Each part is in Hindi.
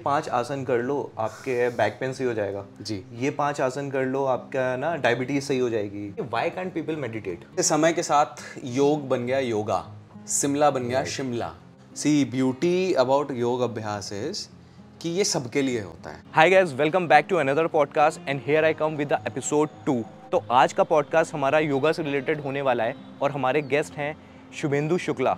5 आसन कर लो आपके बैक पेन सही हो जाएगा जी। ये 5 आसन कर लो आपका ना डायबिटीज सही हो जाएगी। Why can't people meditate? समय के साथ योग बन गया योगा, शिमला बन गया शिमला। सी ब्यूटी अबाउट योग अभ्यास इज कि ये सबके लिए होता है। Hi guys, welcome back to another podcast and here I come with the episode 2। तो आज का पॉडकास्ट हमारा योगा से रिलेटेड होने वाला है और हमारे गेस्ट हैं Shubhendu Shukla,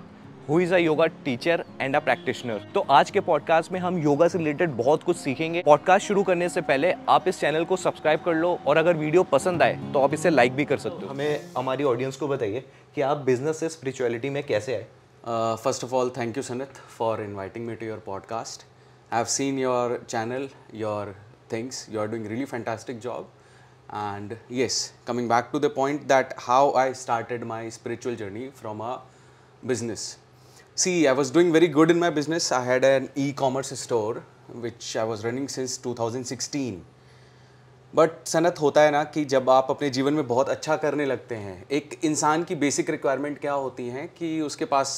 who is a yoga teacher and a practitioner. तो आज के पॉडकास्ट में हम योगा से रिलेटेड बहुत कुछ सीखेंगे। पॉडकास्ट शुरू करने से पहले आप इस चैनल को सब्सक्राइब कर लो और अगर वीडियो पसंद आए तो आप इसे लाइक भी कर सकते हो। हमें हमारी ऑडियंस को बताइए कि आप बिजनेस से स्पिरिचुअलिटी में कैसे आए। First of all, thank you, Sanit, for inviting me to your podcast. I've seen your channel, your things. You're doing really fantastic job. And yes, coming back to the point that how I started my spiritual journey from a business. See, I was doing very good in my business. I had an e-commerce store which I was running since 2016. But सनत होता है ना कि जब आप अपने जीवन में बहुत अच्छा करने लगते हैं, एक इंसान की बेसिक रिक्वायरमेंट क्या होती हैं कि उसके पास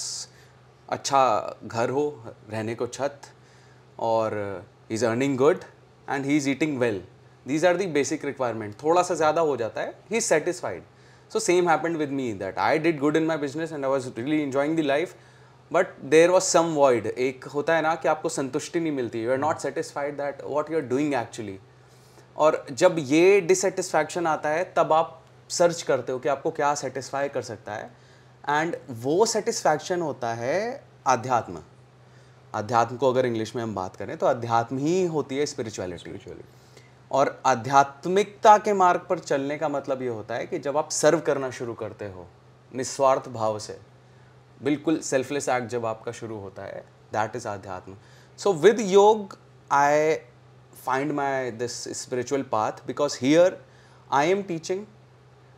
अच्छा घर हो, रहने को छत, और he is earning good and he is eating well. These are the basic requirement. थोड़ा सा ज़्यादा हो जाता है, he is satisfied. So same happened with me that I did good in my business and I was really enjoying the life, but there was some void. एक होता है ना कि आपको संतुष्टि नहीं मिलती, you are not satisfied that what you are doing actually. और जब ये डिससेटिस्फैक्शन आता है तब आप सर्च करते हो कि आपको क्या सेटिस्फाई कर सकता है, एंड वो सेटिस्फैक्शन होता है अध्यात्म। अध्यात्म को अगर इंग्लिश में हम बात करें तो अध्यात्म ही होती है स्पिरिचुअलिटी। और आध्यात्मिकता के मार्ग पर चलने का मतलब ये होता है कि जब आप सर्व करना शुरू करते हो निस्वार्थ भाव से, बिल्कुल सेल्फलेस एक्ट जब आपका शुरू होता है, दैट इज आध्यात्म। सो विद योग आई find this spiritual path, because here I am teaching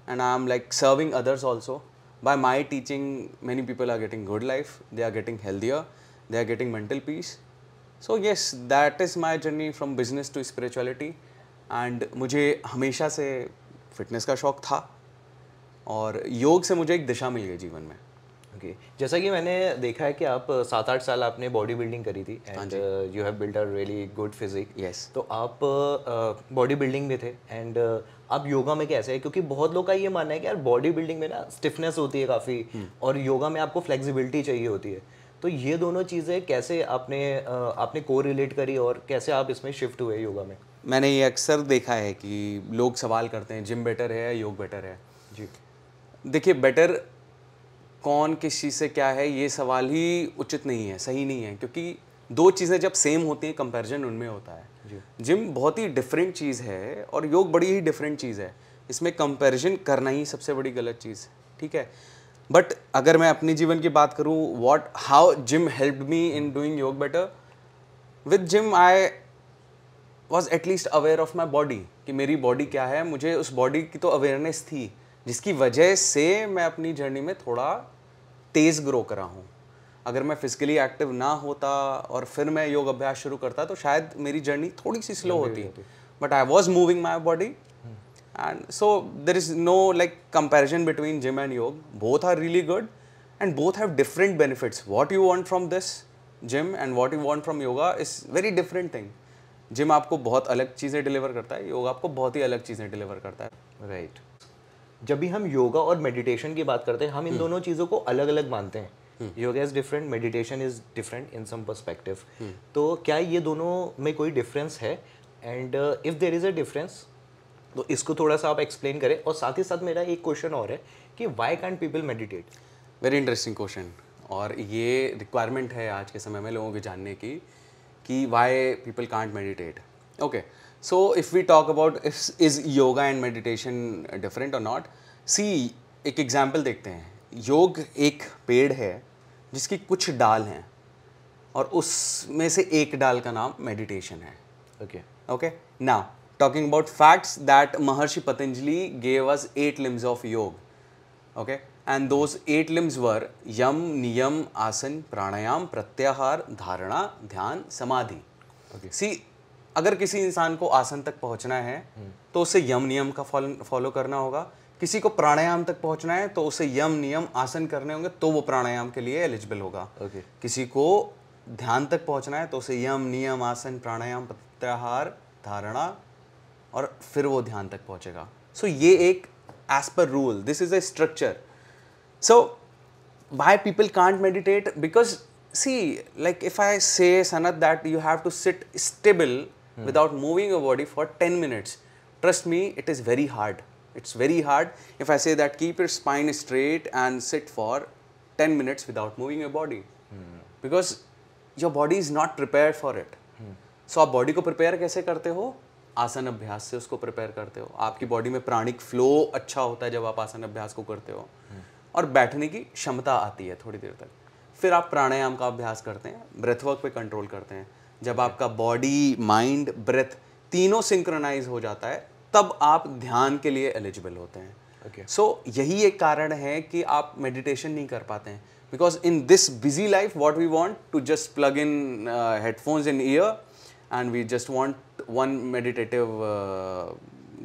and I am like serving others also. By my teaching, many people are getting good life, they are getting healthier, they are getting mental peace. So yes, that is my journey from business to spirituality. And मुझे हमेशा से फिटनेस का शौक था और योग से मुझे एक दिशा मिल गई जीवन में। ओके, जैसा कि मैंने देखा है कि आप 7-8 साल आपने बॉडी बिल्डिंग करी थी and you have built a really good physique. Yes. तो आप बॉडी बिल्डिंग में थे एंड आप योगा में कैसे है? क्योंकि बहुत लोग का ये मानना है कि यार बॉडी बिल्डिंग में ना स्टिफनेस होती है काफ़ी और योगा में आपको फ्लेक्सिबिलिटी चाहिए होती है। तो ये दोनों चीज़ें कैसे आपने को रिलेट करी और कैसे आप इसमें शिफ्ट हुए योगा में? मैंने ये अक्सर देखा है कि लोग सवाल करते हैं जिम बेटर है या योग बेटर है। जी देखिए, बेटर कौन किस चीज़ से क्या है ये सवाल ही उचित नहीं है, सही नहीं है, क्योंकि दो चीज़ें जब सेम होती हैं कंपैरिजन उनमें होता है। जिम बहुत ही डिफरेंट चीज़ है और योग बड़ी ही डिफरेंट चीज़ है। इसमें कंपैरिजन करना ही सबसे बड़ी गलत चीज़, ठीक है। बट अगर मैं अपने जीवन की बात करूँ, how gym helped me in doing योग better. With gym I was at least aware of my body कि मेरी बॉडी क्या है। मुझे उस बॉडी की तो अवेयरनेस थी जिसकी वजह से मैं अपनी जर्नी में थोड़ा तेज़ ग्रो करा हूँ। अगर मैं फिजिकली एक्टिव ना होता और फिर मैं योग अभ्यास शुरू करता तो शायद मेरी जर्नी थोड़ी सी स्लो होती। But I was moving my body and so there is no like comparison between gym and योग। Both are really good and both have different benefits. What you want from this gym and what you want from yoga is very different thing. Gym आपको बहुत अलग चीज़ें डिलीवर करता है, योग आपको बहुत ही अलग चीज़ें डिलीवर करता है। राइट। जब भी हम योगा और मेडिटेशन की बात करते हैं हम इन दोनों चीज़ों को अलग अलग मानते हैं। Yoga is different, meditation is different in some perspective. तो क्या ये दोनों में कोई डिफरेंस है? And if there is a difference तो इसको थोड़ा सा आप एक्सप्लेन करें। और साथ ही साथ मेरा एक क्वेश्चन और है कि why can't people meditate? Very interesting question, और ये रिक्वायरमेंट है आज के समय में लोगों के जानने की कि why people can't meditate. Okay, so if we talk about is yoga and meditation different or not, see एक एग्जाम्पल देखते हैं। योग एक पेड़ है जिसकी कुछ डाल हैं और उसमें से एक डाल का नाम मेडिटेशन है। Okay, now talking about facts that Maharshi Patanjali gave us 8 limbs of योग, okay, and those 8 limbs were यम, नियम, आसन, प्राणायाम, प्रत्याहार, धारणा, ध्यान, समाधि। See, अगर किसी इंसान को आसन तक पहुंचना है तो उसे यम नियम का फॉलो करना होगा। किसी को प्राणायाम तक पहुंचना है तो उसे यम नियम आसन करने होंगे तो वो प्राणायाम के लिए एलिजिबल होगा। Okay. किसी को ध्यान तक पहुंचना है तो उसे यम, नियम, आसन, प्राणायाम, प्रत्याहार, धारणा और फिर वो ध्यान तक पहुंचेगा. सो ये एक as per rule, this is a structure. So why people can't meditate? Because see, like if I say, Sanat, that you have to sit stable without moving your body for 10 minutes, trust me, it is very hard. It's very hard. If I say that keep your spine straight and sit for 10 minutes without moving your body, because your body is not prepared for it. So आप बॉडी को प्रिपेयर कैसे करते हो? आसन अभ्यास से उसको प्रिपेयर करते हो. आपकी बॉडी में प्राणिक फ्लो अच्छा होता है जब आप आसन अभ्यास को करते हो, और बैठने की क्षमता आती है थोड़ी देर तक. फिर आप प्राणायाम का अभ्यास करते हैं, ब्रेथ वर्क पे कंट्रोल करते हैं. जब आपका बॉडी, माइंड, ब्रेथ तीनों सिंक्रोनाइज हो जाता है तब आप ध्यान के लिए एलिजिबल होते हैं. सो यही एक कारण है कि आप मेडिटेशन नहीं कर पाते हैं. Because in this busy life what we want to just plug in headphones in ear and we just want one meditative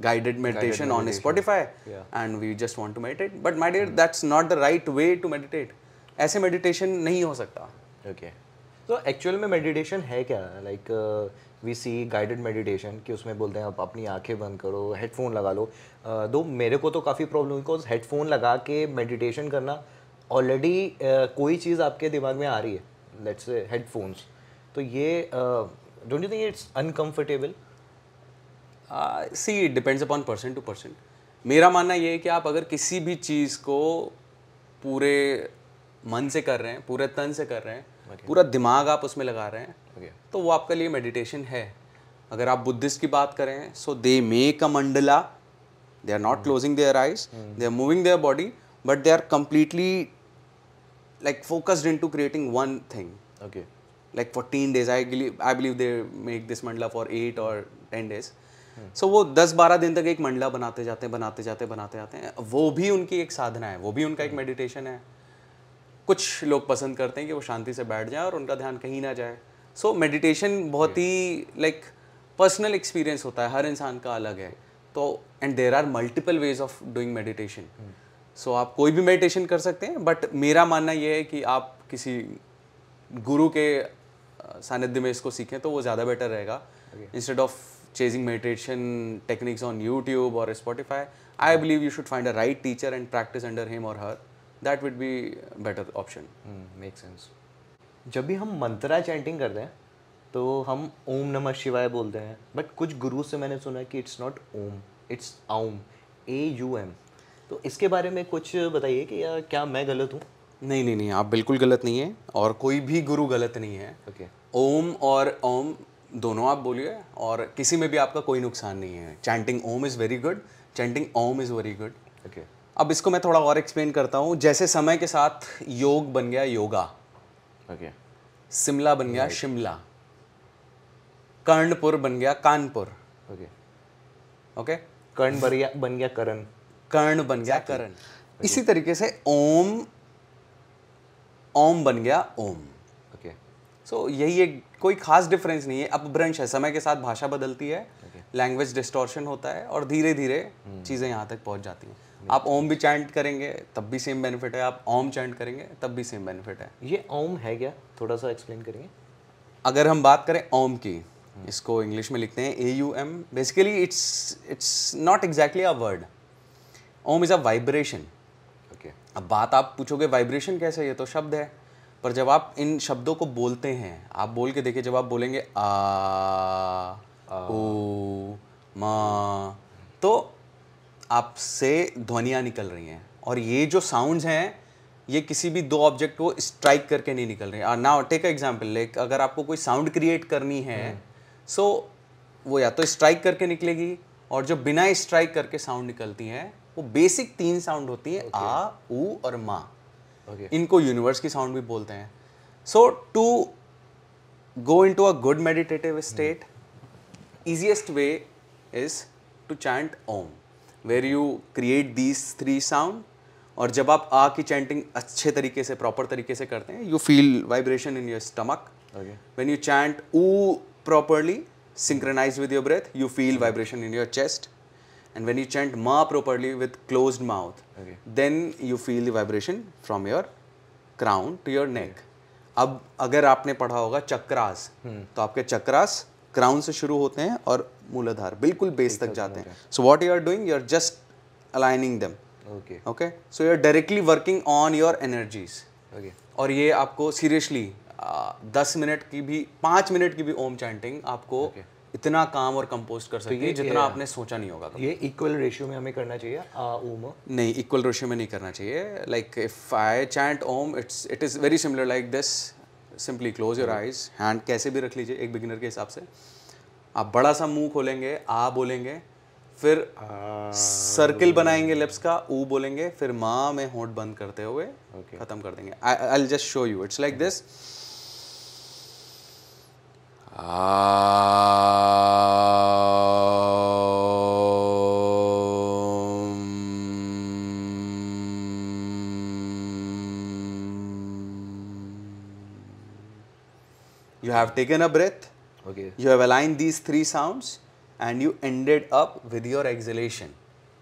guided meditation on Spotify, and we just want to meditate. But my dear, that's not the right way to meditate. ऐसे meditation नहीं हो सकता. Okay. So actual में meditation है क्या? Like we see guided meditation कि उसमें बोलते हैं आप अपनी आंखें बंद करो, हेडफोन लगा लो. दो मेरे को तो काफ़ी प्रॉब्लम, बिकॉज हेडफोन लगा के मेडिटेशन करना ऑलरेडी कोई चीज़ आपके दिमाग में आ रही है, लेट्स से हेडफोन्स. तो ये don't you think it's uncomfortable? See, it depends upon person to person. मेरा मानना ये है कि आप अगर किसी भी चीज़ को पूरे मन से कर रहे हैं, पूरे तन से कर रहे हैं, पूरा दिमाग आप उसमें लगा रहे हैं, तो वो आपके लिए मेडिटेशन है. अगर आप बुद्धिस्ट की बात करें, so they make a mandala, they are not closing their eyes, they are moving their body, but they are completely like focused into creating one thing. Okay. Like 14 days, I believe they make this mandala for 8 or 10 days. So वो 10-12 दिन तक एक मंडला बनाते जाते हैं. वो भी उनकी एक साधना है, वो भी उनका एक मेडिटेशन है. कुछ लोग पसंद करते हैं कि वो शांति से बैठ जाए और उनका ध्यान कहीं ना जाए. सो मेडिटेशन बहुत ही लाइक पर्सनल एक्सपीरियंस होता है, हर इंसान का अलग है. तो and there are multiple ways of doing meditation. So आप कोई भी मेडिटेशन कर सकते हैं, बट मेरा मानना ये है कि आप किसी गुरु के सानिध्य में इसको सीखें तो वो ज़्यादा बेटर रहेगा. Instead of chasing meditation techniques on YouTube or Spotify, I believe you should find a right teacher and practice under him or her. That would be better option. Makes sense. जब भी हम मंत्रा चैंटिंग करते हैं तो हम ओम नमः शिवाय बोलते हैं, बट कुछ गुरु से मैंने सुना कि it's not Om, it's Aum, AUM. तो इसके बारे में कुछ बताइए कि या क्या मैं गलत हूँ? नहीं, आप बिल्कुल गलत नहीं है और कोई भी गुरु गलत नहीं है. Okay. ओम और ओम दोनों आप बोलिए और किसी में भी आपका कोई नुकसान नहीं है. Chanting Om is very good, chanting Om is very good. Okay. अब इसको मैं थोड़ा और एक्सप्लेन करता हूँ. जैसे समय के साथ योग बन गया योगा, Okay. शिमला बन गया शिमला, कर्णपुर बन गया कानपुर. Okay. ओके, कर्ण बन गया करण, कर्ण बन गया करण. इसी तरीके से ओम बन गया ओम. Okay. सो यही एक कोई खास डिफरेंस नहीं है. अपभ्रंश है, समय के साथ भाषा बदलती है, लैंग्वेज डिस्टॉर्शन होता है और धीरे धीरे चीज़ें यहाँ तक पहुँच जाती हैं. आप ओम भी चैंट करेंगे तब भी सेम बेनिफिट है, आप ओम चैंट करेंगे तब भी सेम बेनिफिट है. ये ओम है क्या, थोड़ा सा एक्सप्लेन करिए. अगर हम बात करें ओम की, इसको इंग्लिश में लिखते हैं AUM. Basically it's not exactly a word. Om is a vibration. अब बात आप पूछोगे वाइब्रेशन कैसे, ये तो शब्द है. पर जब आप इन शब्दों को बोलते हैं, आप बोल के देखिए, जब आप बोलेंगे ओ मा, तो आपसे ध्वनियाँ निकल रही हैं. और ये जो साउंड्स हैं ये किसी भी दो ऑब्जेक्ट को स्ट्राइक करके नहीं निकल रही हैं. Now take a example, like अगर आपको कोई साउंड क्रिएट करनी है, सो वो या तो स्ट्राइक करके निकलेगी, और जो बिना स्ट्राइक करके साउंड निकलती हैं वो बेसिक 3 साउंड होती है, आ, ऊ और मा. इनको यूनिवर्स की साउंड भी बोलते हैं. So to go into a good meditative state, easiest way is to chant Om, where you create these 3 sound. और जब आप आ की चैंटिंग अच्छे तरीके से, प्रॉपर तरीके से करते हैं, you feel vibration in your stomach. When you chant oo properly, synchronized with your breath, you feel vibration in your chest. And when you chant ma properly with closed mouth, then you feel the vibration from your crown to your neck. अब अगर आपने पढ़ा होगा चक्रास, तो आपके चक्रास क्राउन से शुरू होते हैं और मूलाधार बिल्कुल बेस तक जाते हैं. So what you are doing, you are just aligning them. Okay, so you are directly working on your energies. और ये आपको सीरियसली 10 मिनट की भी 5 मिनट की भी ओम चैंटिंग आपको इतना काम और कंपोज कर सकती है जितना आपने सोचा नहीं होगा. ये इक्वल रेशियो में हमें करना चाहिए ओम? नहीं, इक्वल रेशियो में नहीं करना चाहिए. Like if I chant Om, it is very similar like this. Simply close your eyes, hand कैसे भी रख लीजिए एक बिगिनर के हिसाब से. आप बड़ा सा मुंह खोलेंगे, आ बोलेंगे, फिर सर्किल बनाएंगे लिप्स का, ऊ बोलेंगे, फिर माँ में होंठ बंद करते हुए खत्म कर देंगे. I will just show you. It's like this. You have taken a breath. Okay. You have aligned these 3 sounds and you ended up with your exhalation.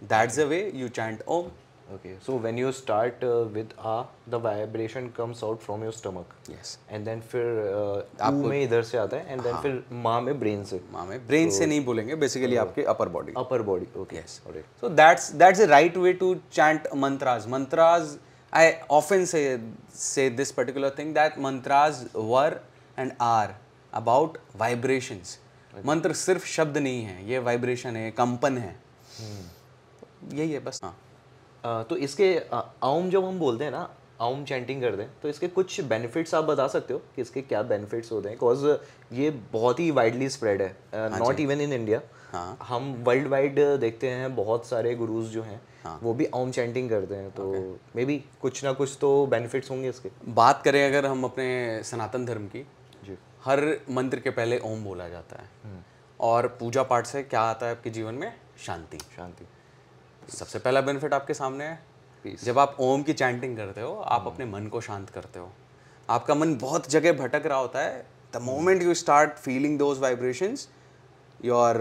That's the way you chant Om. Okay. So when you start with A, the vibration comes out from your stomach. Yes. And then फिर ऊ में इधर से आता है and then फिर माँ में brain से. माँ में brain से नहीं बोलेंगे, basically आपके upper body. Upper body. Okay. Yes. Alright. So that's the right way to chant mantras. Mantras, I often say this particular thing, that mantras were and are about vibrations. मंत्र सिर्फ शब्द नहीं है, ये वाइब्रेशन है, कंपन है. यही है बस. हाँ. तो इसके ओम जब हम बोलते हैं ना, ओम चैंटिंग करते हैं, तो इसके कुछ बेनिफिट्स आप बता सकते हो कि इसके क्या बेनिफिट्स होते हैं? बिकॉज ये बहुत ही वाइडली स्प्रेड है, नॉट इवन इन इंडिया. हम वर्ल्ड वाइड देखते हैं बहुत सारे गुरुज जो हैं वो भी ओम चैंटिंग करते हैं. तो मे बी कुछ ना कुछ तो बेनिफिट्स होंगे इसके. बात करें अगर हम अपने सनातन धर्म की, हर मंत्र के पहले ओम बोला जाता है. और पूजा पाठ से क्या आता है आपके जीवन में? शांति. सबसे पहला बेनिफिट आपके सामने है. जब आप ओम की चैंटिंग करते हो, आप अपने मन को शांत करते हो. आपका मन बहुत जगह भटक रहा होता है. The moment you start feeling those vibrations, your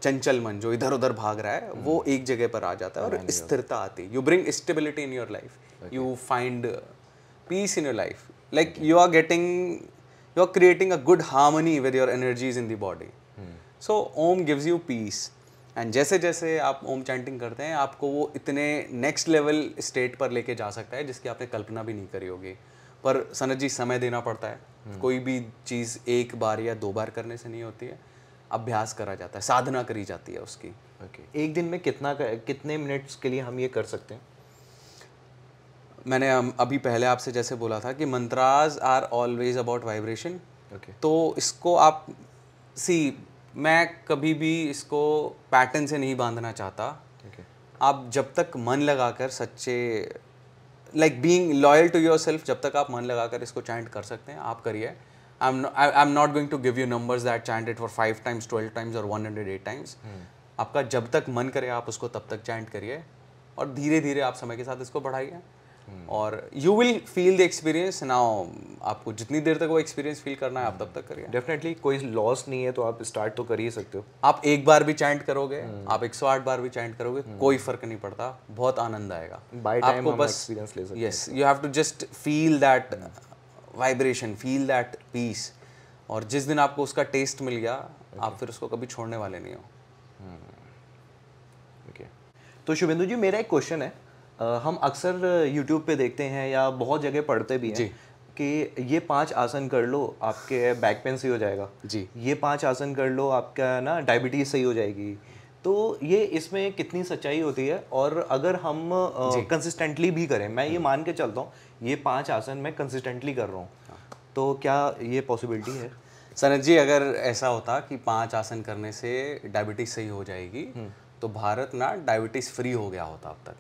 चंचल मन जो इधर उधर भाग रहा है वो एक जगह पर आ जाता है और स्थिरता आती है. You bring stability in your life. You find peace in your life. Like you are creating a good harmony with your energies in the body. So Om gives you peace. And जैसे जैसे आप ओम चैंटिंग करते हैं, आपको वो इतने नेक्स्ट लेवल स्टेट पर लेके जा सकता है जिसकी आपने कल्पना भी नहीं करी होगी. पर सनत जी, समय देना पड़ता है. कोई भी चीज़ एक बार या 2 बार करने से नहीं होती है. अभ्यास करा जाता है, साधना करी जाती है उसकी. एक दिन में कितने मिनट्स के लिए हम ये कर सकते हैं? मैंने अभी पहले आपसे जैसे बोला था कि mantras are always about vibration. तो इसको आप मैं कभी भी इसको पैटर्न से नहीं बांधना चाहता. आप जब तक मन लगाकर सच्चे, like being loyal to your self, जब तक आप मन लगाकर इसको चैंट कर सकते हैं आप करिए. I am not going to give you numbers that chant it for 5 times, 12 times और 108 times. आपका जब तक मन करे आप उसको तब तक चैंट करिए और धीरे धीरे आप समय के साथ इसको बढ़ाइए और you will feel the experience. Now आपको जितनी देर तक वो एक्सपीरियंस फील करना है आप तब तक करिए. डेफिनेटली कोई लॉस नहीं है, तो आप स्टार्ट तो कर ही सकते हो. आप एक बार भी चैंट करोगे, आप 108 बार भी चैंट करोगे, कोई फर्क नहीं पड़ता. बहुत आनंद आएगा. आपको बस एक्सपीरियंस ले सकते हैं. Yes, you have to just feel that vibration, feel that peace. और जिस दिन आपको उसका टेस्ट मिल गया, आप फिर उसको कभी छोड़ने वाले नहीं हो. तो शुभेंदु जी, मेरा एक क्वेश्चन है. हम अक्सर YouTube पे देखते हैं या बहुत जगह पढ़ते भी हैं कि ये 5 आसन कर लो आपके बैक पेन सही हो जाएगा जी, ये 5 आसन कर लो आपका ना डायबिटीज़ सही हो जाएगी. तो ये इसमें कितनी सच्चाई होती है? और अगर हम कंसिस्टेंटली भी करें, मैं ये मान के चलता हूँ ये 5 आसन मैं कंसिस्टेंटली कर रहा हूँ, तो क्या ये पॉसिबिलिटी है? सनत जी, अगर ऐसा होता कि 5 आसन करने से डायबिटीज़ सही हो जाएगी तो भारत ना डायबिटीज़ फ्री हो गया होता अब तक.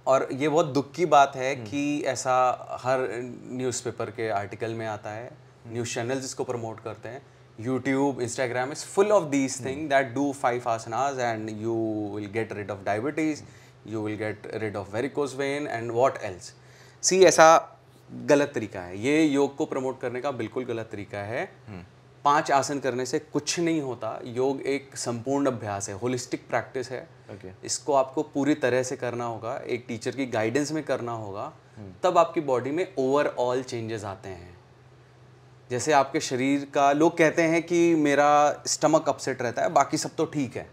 और ये बहुत दुख की बात है कि ऐसा हर न्यूज़पेपर के आर्टिकल में आता है. न्यूज़ चैनल्स इसको प्रमोट करते हैं. YouTube, Instagram is full of these things that do 5 asanas and you will get rid of diabetes, you will get rid of varicose vein and what else. See, ऐसा गलत तरीका है. ये योग को प्रमोट करने का बिल्कुल गलत तरीका है. 5 आसन करने से कुछ नहीं होता. योग एक संपूर्ण अभ्यास है, होलिस्टिक प्रैक्टिस है. इसको आपको पूरी तरह से करना होगा, एक टीचर की गाइडेंस में करना होगा. तब आपकी बॉडी में ओवरऑल चेंजेस आते हैं। जैसे आपके शरीर का, लोग कहते हैं कि मेरा स्टमक अपसेट रहता है, बाकी सब तो ठीक है।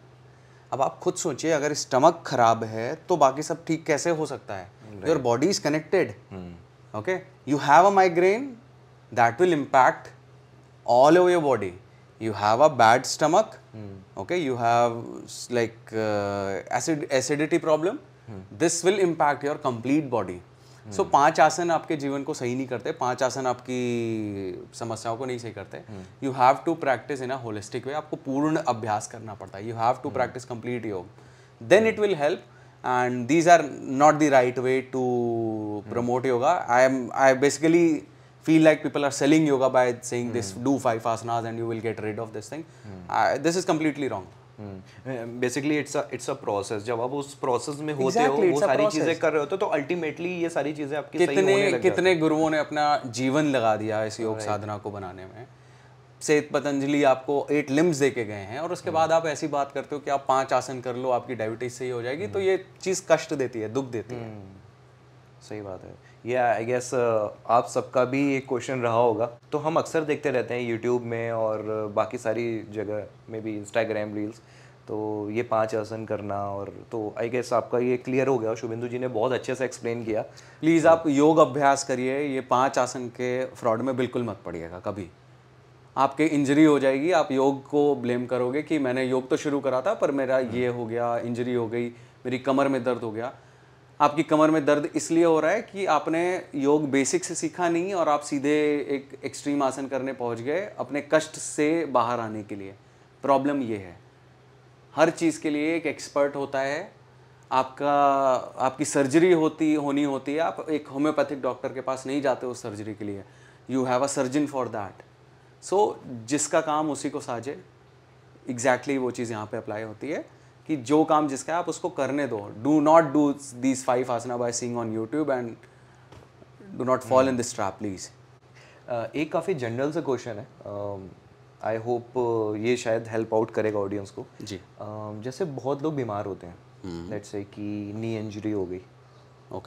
अब आप खुद सोचिए, अगर स्टमक खराब है तो बाकी सब ठीक कैसे हो सकता है? Your body is connected. Okay, you have a migraine, that will impact all over your body. You have a bad stomach, okay, you have like acidity problem, this will impact your complete body. So 5 आसन आपके जीवन को सही नहीं करते, 5 आसन आपकी समस्याओं को नहीं सही करते. You have to practice in a holistic way. आपको पूर्ण अभ्यास करना पड़ता है. You have to practice complete yoga. Then it will help. And these are not the right way to promote yoga. I basically feel like people are selling yoga by saying this, do 5 asanas and you will get rid of this thing. This is completely wrong. Basically it's a process. जब आप उस प्रोसेस में होते हो, वो सारी चीजें कर रहे होते हो, तो अल्टीमेटली ये सारी चीजें आपकी सही होने लग जाती हैं. कितने गुरुओं ने अपना जीवन लगा दिया इस योग साधना को बनाने में. सेठ पतंजलि आपको 8 लिम्स दे के गए हैं और उसके बाद आप ऐसी बात करते हो कि आप 5 आसन कर लो, आपकी डायबिटीज सही हो जाएगी. तो ये चीज़ कष्ट देती है, दुख देती है. सही बात है. ये आई गेस आप सबका भी एक क्वेश्चन रहा होगा. तो हम अक्सर देखते रहते हैं यूट्यूब में और बाकी सारी जगह में भी, इंस्टाग्राम रील्स, तो ये 5 आसन करना. और तो आई गेस आपका ये क्लियर हो गया. शुभेंदु जी ने बहुत अच्छे से एक्सप्लेन किया. प्लीज़ आप योग अभ्यास करिए. ये 5 आसन के फ्रॉड में बिल्कुल मत पड़िएगा कभी. आपके इंजरी हो जाएगी, आप योग को ब्लेम करोगे कि मैंने योग तो शुरू करा था पर मेरा ये हो गया, इंजरी हो गई, मेरी कमर में दर्द हो गया. आपकी कमर में दर्द इसलिए हो रहा है कि आपने योग बेसिक से सीखा नहीं और आप सीधे एक एक्सट्रीम आसन करने पहुंच गए अपने कष्ट से बाहर आने के लिए. प्रॉब्लम ये है, हर चीज़ के लिए एक एक्सपर्ट होता है. आपकी सर्जरी होनी होती है, आप एक होम्योपैथिक डॉक्टर के पास नहीं जाते उस सर्जरी के लिए. You have a surgeon for that. So जिसका काम उसी को साझे. एग्जैक्टली वो चीज़ यहाँ पे अप्लाई होती है कि जो काम जिसका है आप उसको करने दो. Do not do these 5 asana by seeing on YouTube and do not fall in this trap please. एक काफ़ी जनरल सा क्वेश्चन है. आई होप ये शायद हेल्प आउट करेगा ऑडियंस को. जी. जैसे बहुत लोग बीमार होते हैं, लेट्स से कि नी इंजरी हो गई,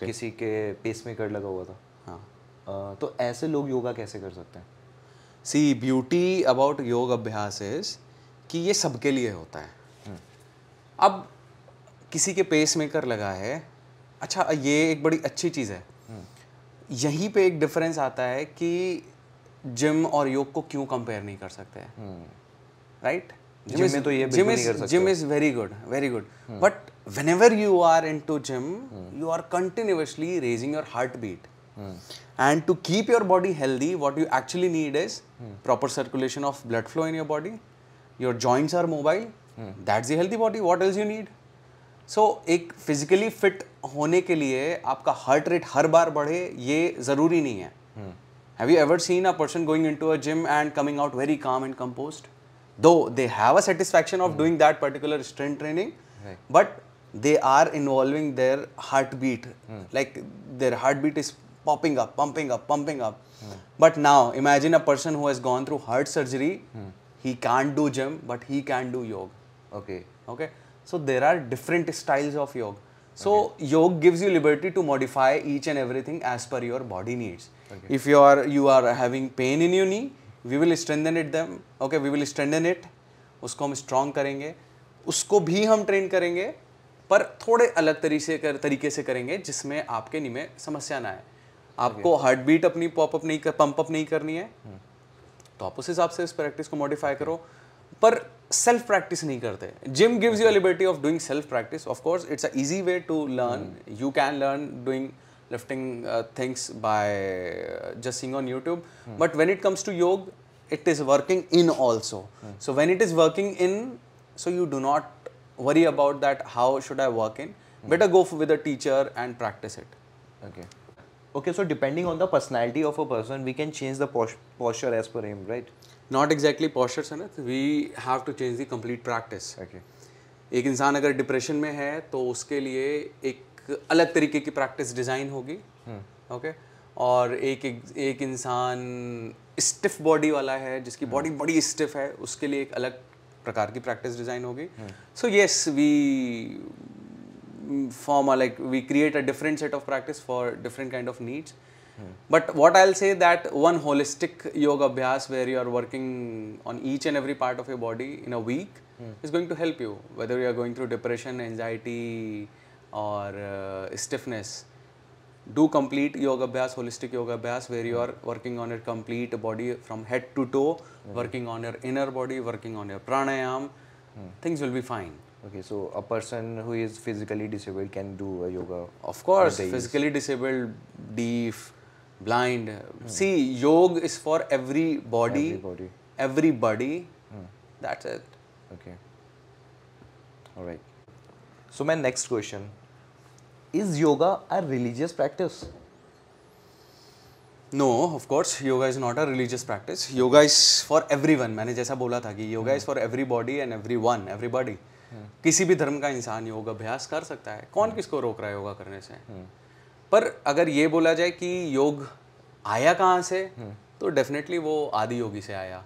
किसी के पेसमेकर लगा हुआ था. हाँ. तो ऐसे लोग योगा कैसे कर सकते हैं? सी, ब्यूटी अबाउट योग अभ्यास इज कि ये सबके लिए होता है. अब किसी के पेस मेकर लगा है, अच्छा ये एक बड़ी अच्छी चीज़ है. यहीं पे एक डिफरेंस आता है कि जिम और योग को क्यों कंपेयर नहीं कर सकते हैं. राइट? जिम में तो ये बिल्कुल नहीं कर सकते. Gym is very good, very good. But whenever you are into gym, you are continuously raising your heart beat. And to keep your body healthy, what you actually need is proper circulation of blood flow in your body. Your joints are mobile. That's the healthy body. What else you need? So एक physically fit होने के लिए आपका heart rate हर बार बढ़े ये ज़रूरी नहीं है. Have you ever seen a person going into a gym and coming out very calm and composed? Though they have a satisfaction of doing that particular strength training, but they are involving their heartbeat. Like their heartbeat is popping up, pumping up, pumping up. But now imagine a person who has gone through heart surgery. He can't do gym, but he can do yoga. Okay. So there are different styles of yoga. So yoga gives you liberty to modify each and everything as per your body needs. If you are having pain in your knee, we will strengthen it. We will strengthen it. उसको हम strong करेंगे. उसको भी हम train करेंगे, पर थोड़े अलग तरीके से करेंगे जिसमें आपके नी में समस्या ना आए. आपको हार्ट बीट अपनी पंप अप नहीं करनी है, तो आप उस हिसाब से इस प्रैक्टिस को मॉडिफाई करो, पर सेल्फ प्रैक्टिस नहीं करते. Gym gives you a liberty of doing self practice. Of course it's a easy way to learn. You can learn doing lifting things by just seeing on YouTube, but when it comes to yoga it is working in also. So when it is working in, so you do not worry about that how should I work in. Better go with a teacher and practice it. Okay, so depending on the personality of a person, we can change the posture as per him, right? Not exactly posture, Sanath. We have to change the complete practice. एक इंसान अगर डिप्रेशन में है तो उसके लिए एक अलग तरीके की प्रैक्टिस डिज़ाइन होगी. और एक इंसान स्टिफ बॉडी वाला है, जिसकी बॉडी बड़ी स्टिफ है, उसके लिए एक अलग प्रकार की प्रैक्टिस डिज़ाइन होगी. So yes, form like we create a different set of practice for different kind of needs. But what I'll say that one holistic yoga abhyas where you are working on each and every part of your body in a week is going to help you, whether you are going through depression, anxiety or stiffness. Do complete yoga abhyas, holistic yoga abhyas where you are working on your complete body from head to toe, working on your inner body, working on your pranayam. Things will be fine. Okay, so a person who is physically disabled can do a yoga. Of course, physically disabled, deaf, blind. See, yoga is for everybody. Everybody. That's it. Okay. All right. So my next question, is yoga a religious practice? No, of course, yoga is not a religious practice. Yoga is for everyone. मैंने जैसा बोला था कि yoga is for everybody and everyone, everybody. किसी भी धर्म का इंसान योग अभ्यास कर सकता है. कौन किसको रोक रहा है योगा करने से? पर अगर ये बोला जाए कि योग आया कहाँ से, तो डेफिनेटली वो आदि योगी से आया.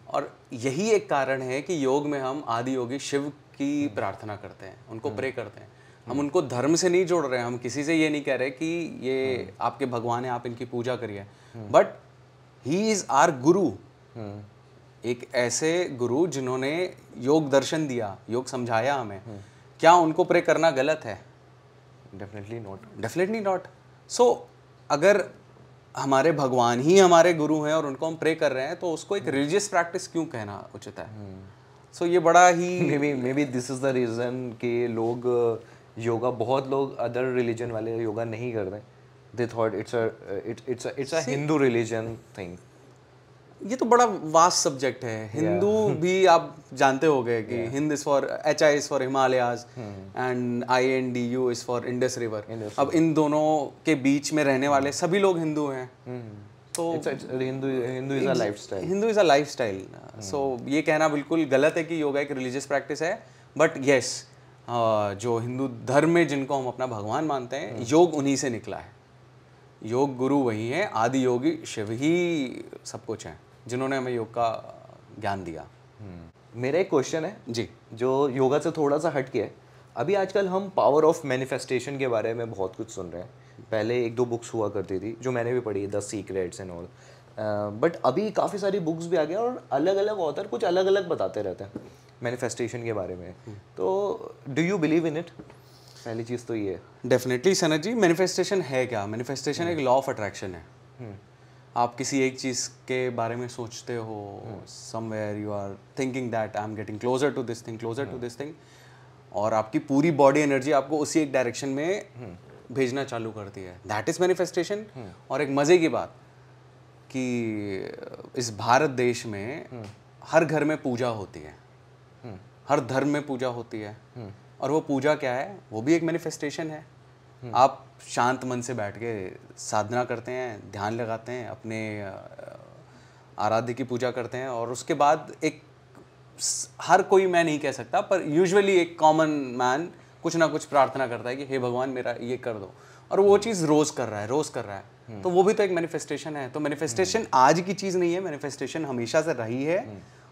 और यही एक कारण है कि योग में हम आदि योगी शिव की प्रार्थना करते हैं, उनको प्रे करते हैं. हम उनको धर्म से नहीं जोड़ रहे हैं, हम किसी से ये नहीं कह रहे कि ये आपके भगवान है, आप इनकी पूजा करिए. बट ही इज आवर गुरु. एक ऐसे गुरु जिन्होंने योग दर्शन दिया, योग समझाया हमें. क्या उनको प्रे करना गलत है? Definitely not. Definitely not. So अगर हमारे भगवान ही हमारे गुरु हैं और उनको हम प्रे कर रहे हैं, तो उसको एक रिलीजियस प्रैक्टिस क्यों कहना उचित है? सो ये बड़ा ही maybe this is the reason कि लोग योगा, बहुत लोग अदर रिलीजन वाले योगा नहीं करते. They thought it's a Hindu religion thing. ये तो बड़ा वास्ट सब्जेक्ट है. हिंदू भी आप जानते होंगे कि Hind is for HI is for Himalayas and INDU is for Indus river. अब इन दोनों के बीच में रहने वाले सभी लोग हिंदू हैं. तो Hindu is a lifestyle. Hindu is a lifestyle. So ये कहना बिल्कुल गलत है कि योगा एक रिलीजियस प्रैक्टिस है. बट येस, जो हिंदू धर्म में जिनको हम अपना भगवान मानते हैं, योग उन्हीं से निकला है. योग गुरु वही है, आदि योगी शिव ही सब कुछ हैं जिन्होंने हमें योग का ज्ञान दिया. मेरा एक क्वेश्चन है जी, जो योगा से थोड़ा सा हट के है. अभी आजकल हम पावर ऑफ मैनिफेस्टेशन के बारे में बहुत कुछ सुन रहे हैं. पहले 1-2 बुक्स हुआ करती थी जो मैंने भी पढ़ी, the secrets and all. But अभी काफ़ी सारी बुक्स भी आ गया और अलग अलग ऑथर कुछ अलग अलग बताते रहते हैं मैनिफेस्टेशन के बारे में. तो do you believe in it? पहली चीज़ तो ये है. डेफिनेटली सनत जी. मैनिफेस्टेशन है क्या? मैनिफेस्टेशन एक लॉ ऑफ अट्रैक्शन है. आप किसी एक चीज़ के बारे में सोचते हो, somewhere you are thinking that I am getting closer to this thing, closer to this thing, और आपकी पूरी बॉडी एनर्जी आपको उसी एक डायरेक्शन में भेजना चालू करती है. That is manifestation. और एक मज़े की बात कि इस भारत देश में हर घर में पूजा होती है, हर धर्म में पूजा होती है. और वो पूजा क्या है? वो भी एक मैनिफेस्टेशन है. आप शांत मन से बैठ के साधना करते हैं, ध्यान लगाते हैं, अपने आराध्य की पूजा करते हैं, और उसके बाद एक हर कोई, मैं नहीं कह सकता, पर यूजुअली एक कॉमन मैन कुछ ना कुछ प्रार्थना करता है कि हे भगवान मेरा ये कर दो. और वो चीज़ रोज़ कर रहा है, रोज़ कर रहा है. तो वो भी तो एक मैनिफेस्टेशन है. तो मैनिफेस्टेशन आज की चीज़ नहीं है, मैनिफेस्टेशन हमेशा से रही है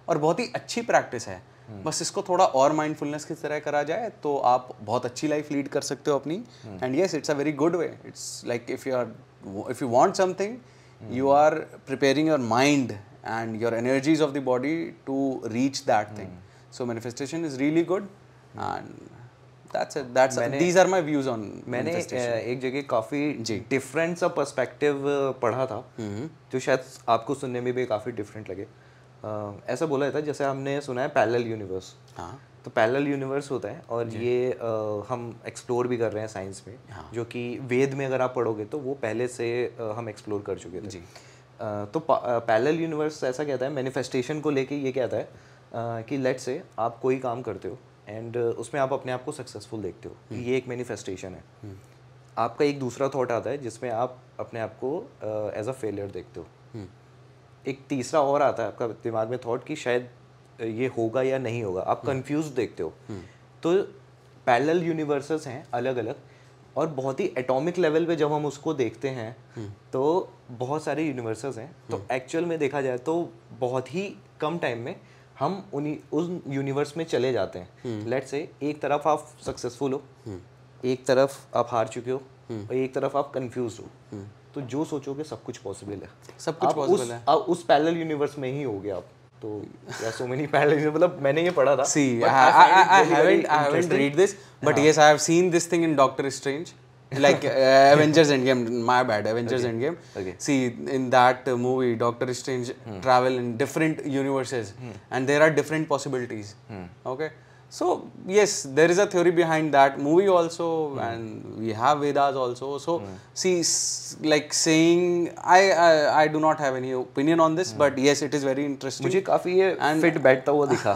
और बहुत ही अच्छी प्रैक्टिस है. बस इसको थोड़ा और माइंडफुलनेस की तरह करा जाए तो आप बहुत अच्छी लाइफ लीड कर सकते हो अपनी. And yes, it's a very good way. It's like if you want something, you are preparing your mind and your energies of the body to reach that thing. So manifestation is really good, and that's it. These are my views on manifestation. मैंने एक जगह काफ़ी डिफरेंट सा पर्सपेक्टिव पढ़ा था जो शायद आपको सुनने में भी काफ़ी डिफरेंट लगे. ऐसा बोला जाता है, जैसे हमने सुना है पैरेलल यूनिवर्स. हाँ, तो पैरेलल यूनिवर्स होता है और ये हम एक्सप्लोर भी कर रहे हैं साइंस में. हाँ, जो कि वेद में अगर आप पढ़ोगे तो वो पहले से हम एक्सप्लोर कर चुके थे. जी. तो पैरेलल यूनिवर्स ऐसा कहता है, मैनिफेस्टेशन को लेके ये कहता है कि लेट्स से आप कोई काम करते हो एंड उसमें आप अपने आप को सक्सेसफुल देखते हो कि ये एक मैनिफेस्टेशन है. आपका एक दूसरा थॉट आता है जिसमें आप अपने आप को एज अ फेलियर देखते हो. एक तीसरा और आता है आपका दिमाग में थॉट कि शायद ये होगा या नहीं होगा. आप कंफ्यूज देखते हो. तो पैरेलल यूनिवर्सेस हैं अलग अलग, और बहुत ही एटॉमिक लेवल पे जब हम उसको देखते हैं तो बहुत सारे यूनिवर्सेस हैं. तो एक्चुअल में देखा जाए तो बहुत ही कम टाइम में हम उस यूनिवर्स में चले जाते हैं. लेट्स से एक तरफ आप सक्सेसफुल हो, एक तरफ आप हार चुके हो और एक तरफ आप कंफ्यूज हो, तो जो सोचोगे सब कुछ पॉसिबल है, सब कुछ पॉसिबल है। आप उस पैरेलल यूनिवर्स में ही होगे आप। तो या सो मेनी पैरेलल, मतलब मैंने ये पढ़ा था। See, I haven't read this, but yes, I have seen this thing in Doctor Strange, like Avengers Endgame. My bad, Avengers Endgame. Okay. See, in that movie, Doctor Strange travel in different universes, and there are different possibilities. Okay. So yes, there is a theory behind that movie also, and we have Vedas also. So see, like saying, I do not have any opinion on this, but yes, it is very interesting. मुझे काफी ये फिट बैठता हुआ दिखा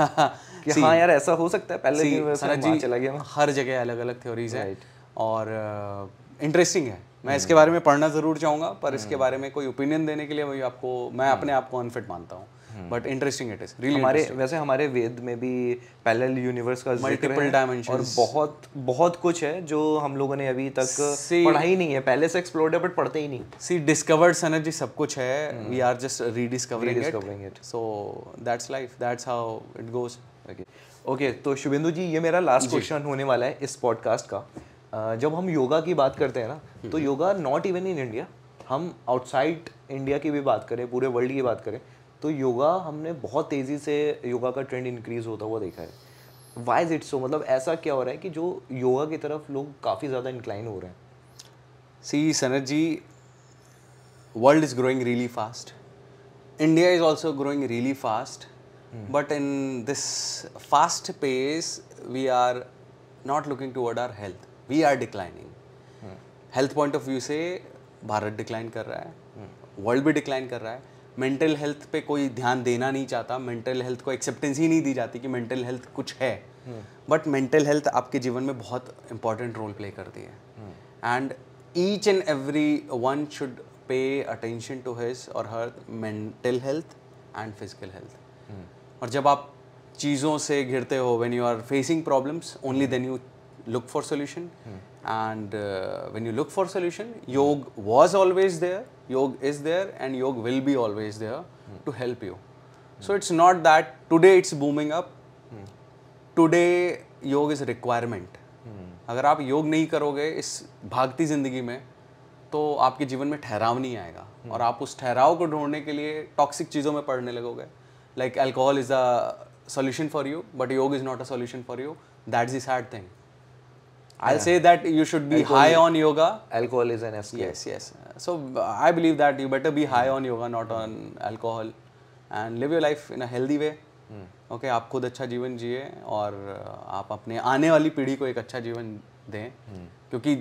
कि हाँ यार ऐसा हो सकता है, पहले यूनिवर्स में वहाँ चला गया मैं। हर जगह अलग अलग थ्योरीज हैं और इंटरेस्टिंग है। मैं इसके बारे में पढ़ना ज़रूर चाहूँगा, पर इसके बारे में कोई ओपिनियन देने के लिए मैं अपने आप को अनफिट मानता हूँ। But interesting it is really. हमारे वेद में भी पैरेलल यूनिवर्स का मल्टीपल डायमेंशंस और बहुत कुछ है जो हम लोगों ने अभी तक पढ़ा ही नहीं है, पहले से एक्सप्लोर्ड है बट पढ़ते ही नहीं। सी डिस्कवर्ड सनत जी सब कुछ है, we are just rediscovering it. So that's life, that's how it goes. Okay, तो शुभेंदु जी ये मेरा लास्ट क्वेश्चन होने वाला है इस पॉडकास्ट का। जब हम योगा की बात करते हैं ना, तो yoga not even in India, हम आउटसाइड इंडिया की भी बात करें, पूरे वर्ल्ड की बात करें, तो योगा हमने बहुत तेज़ी से योगा का ट्रेंड इंक्रीज होता हुआ देखा है। Why is it so? मतलब ऐसा क्या हो रहा है कि जो योगा की तरफ लोग काफ़ी ज़्यादा इंक्लाइन हो रहे हैं? सी Sanat ji, world is growing really fast, India is also growing really fast, but in this fast pace we are not looking toward our health, we are declining. Health point of view से भारत डिक्लाइन कर रहा है, वर्ल्ड भी डिक्लाइन कर रहा है। मेंटल हेल्थ पे कोई ध्यान देना नहीं चाहता, मेंटल हेल्थ को एक्सेप्टेंस ही नहीं दी जाती कि मेंटल हेल्थ कुछ है। बट मेंटल हेल्थ आपके जीवन में बहुत इंपॉर्टेंट रोल प्ले करती है, and each and every one should pay attention to his or her mental health and physical health. और जब आप चीज़ों से घिरते हो, when you are facing problems, only then you look for solution, and when you look for solution, yoga was always there, yoga is there, and yoga will be always there to help you. So it's not that today it's booming up, today yoga is a requirement. अगर आप योग नहीं करोगे इस भागती ज़िंदगी में, तो आपके जीवन में ठहराव नहीं आएगा, और आप उस ठहराव को ढूंढने के लिए टॉक्सिक चीज़ों में पड़ने लगोगे। Like alcohol is a solution for you, but yoga is not a solution for you. That's the sad thing. I'll say that you should be high on yoga. Alcohol is an escape. Yes. So I believe that you better be high on yoga, not on alcohol, and live your life in a healthy way. Okay, आप खुद अच्छा जीवन जिए और आप अपने आने वाली पीढ़ी को एक अच्छा जीवन दें, क्योंकि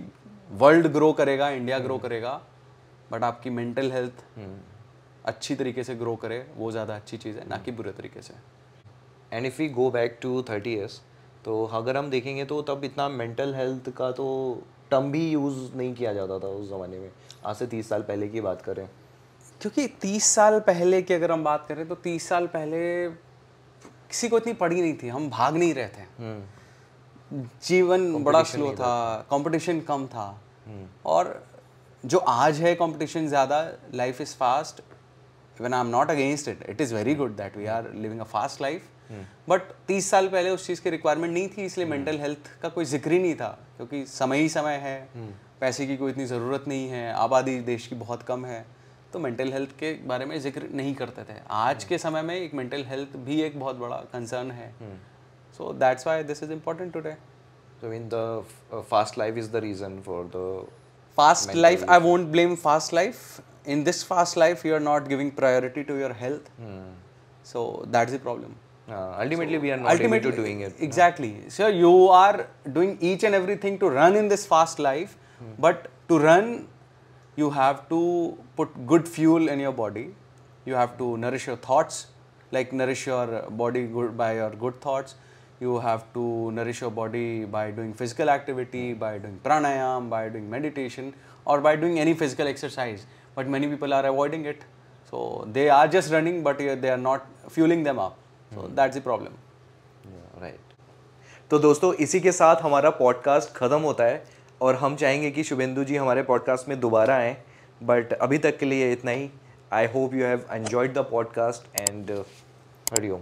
वर्ल्ड ग्रो करेगा, इंडिया ग्रो करेगा, बट आपकी मेंटल हेल्थ अच्छी तरीके से ग्रो करे, वो ज़्यादा अच्छी चीज़ है, ना कि बुरे तरीके से। And if we go back to 30 years, तो अगर हम देखेंगे तो तब इतना मेंटल हेल्थ का तो टर्म भी यूज़ नहीं किया जाता था उस ज़माने में, आज से 30 साल पहले की बात करें। क्योंकि 30 साल पहले की अगर हम बात करें तो 30 साल पहले किसी को इतनी पड़ी नहीं थी, हम भाग नहीं रहे थे, जीवन बड़ा स्लो था, कंपटीशन कम था, और जो आज है कंपटीशन ज़्यादा, life is fast. When I'm not against it, it is very good that we are living a fast life. But 30 साल पहले उस चीज़ की रिक्वायरमेंट नहीं थी, इसलिए मेंटल हेल्थ का कोई जिक्र ही नहीं था, क्योंकि समय ही समय है, पैसे की कोई इतनी ज़रूरत नहीं है, आबादी देश की बहुत कम है, तो मेंटल हेल्थ के बारे में जिक्र नहीं करते थे। आज के समय में एक मेंटल हेल्थ भी एक बहुत बड़ा कंसर्न है, so that's why this is important today. So I mean the fast life is the reason for the fast life. I won't blame fast life. In this fast life, you are not giving priority to your health, so that's the problem. Ultimately, we are not able to doing it. Exactly. So you are doing each and everything to run in this fast life, but to run, you have to put good fuel in your body. You have to nourish your thoughts, like nourish your body good by your good thoughts. You have to nourish your body by doing physical activity, by doing pranayam, by doing meditation, or by doing any physical exercise. But many people are avoiding it. So they are just running, but they are not fueling them up. So that's the problem. Right. तो दोस्तों इसी के साथ हमारा पॉडकास्ट ख़त्म होता है, और हम चाहेंगे कि शुभेंदु जी हमारे पॉडकास्ट में दोबारा आएँ, बट अभी तक के लिए इतना ही। I hope you have enjoyed the podcast, and Hariom.